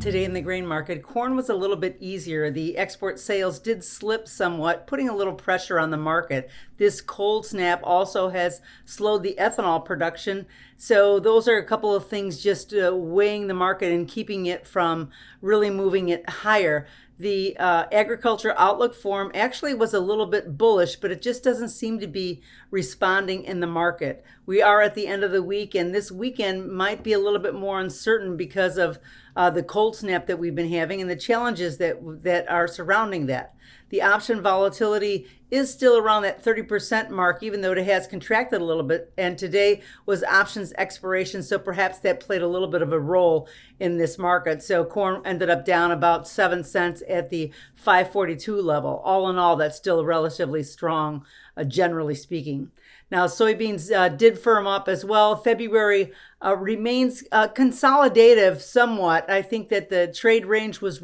Today in the grain market, corn was a little bit easier. The export sales did slip somewhat, putting a little pressure on the market. This cold snap also has slowed the ethanol production. So those are a couple of things just weighing the market and keeping it from really moving it higher. The agriculture outlook forum actually was a little bit bullish, but it just doesn't seem to be responding in the market. We are at the end of the week, and this weekend might be a little bit more uncertain because of the cold snap that we've been having and the challenges that are surrounding that. The option volatility is still around that 30% mark, even though it has contracted a little bit. And today was options expiration, so perhaps that played a little bit of a role in this market. So corn ended up down about 7 cents at the 542 level. All in all, that's still relatively strong, generally speaking. Now, soybeans did firm up as well. February remains consolidative somewhat. I think that the trade range was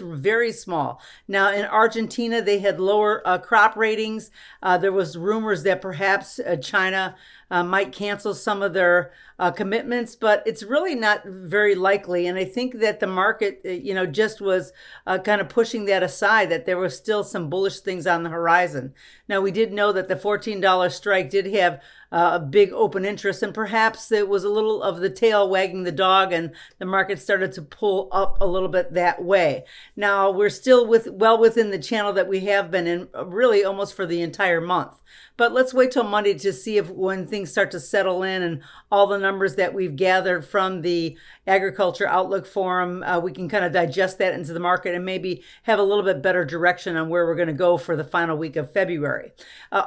very small. Now, in Argentina, they had lower crop ratings. There was rumors that perhaps China might cancel some of their commitments, but it's really not very likely. And I think that the market, just was kind of pushing that aside, that there was still some bullish things on the horizon. Now, we did know that the $14 strike did have a big open interest, and perhaps it was a little of the tail wagging the dog, and the market started to pull up a little bit that way. Now, we're still well within the channel that we have been in really almost for the entire month. But let's wait till Monday to see if when things start to settle in and all the numbers that we've gathered from the Agriculture Outlook Forum, we can kind of digest that into the market and maybe have a little bit better direction on where we're going to go for the final week of February.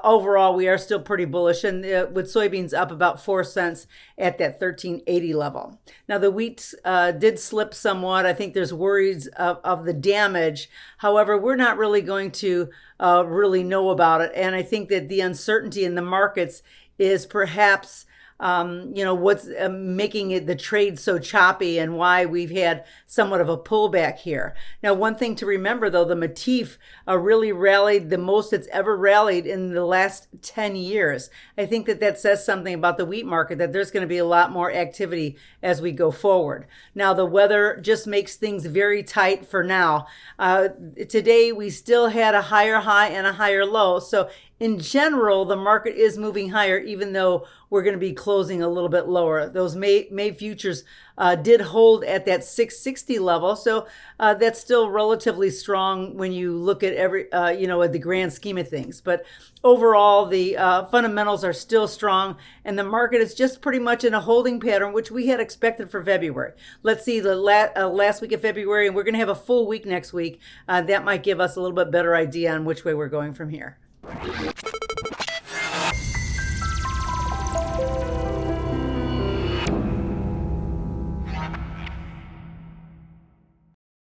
Overall, we are still pretty bullish, and with soybeans up about 4 cents at that 13.80 level. Now, the wheat did slip somewhat. I think there's worries of the damage. However, we're not really going to really know about it. And I think that the uncertainty in the markets is perhaps what's making the trade so choppy and why we've had somewhat of a pullback here. Now, one thing to remember, though, the Matif really rallied the most it's ever rallied in the last 10 years. I think that says something about the wheat market, that there's going to be a lot more activity as we go forward. Now, the weather just makes things very tight for now. Today, we still had a higher high and a higher low. So in general, the market is moving higher, even though we're going to be closing a little bit lower. Those May futures did hold at that 660 level, so that's still relatively strong when you look at at the grand scheme of things. But overall, the fundamentals are still strong, and the market is just pretty much in a holding pattern, which we had expected for February. Let's see the last week of February, and we're going to have a full week next week. That might give us a little bit better idea on which way we're going from here.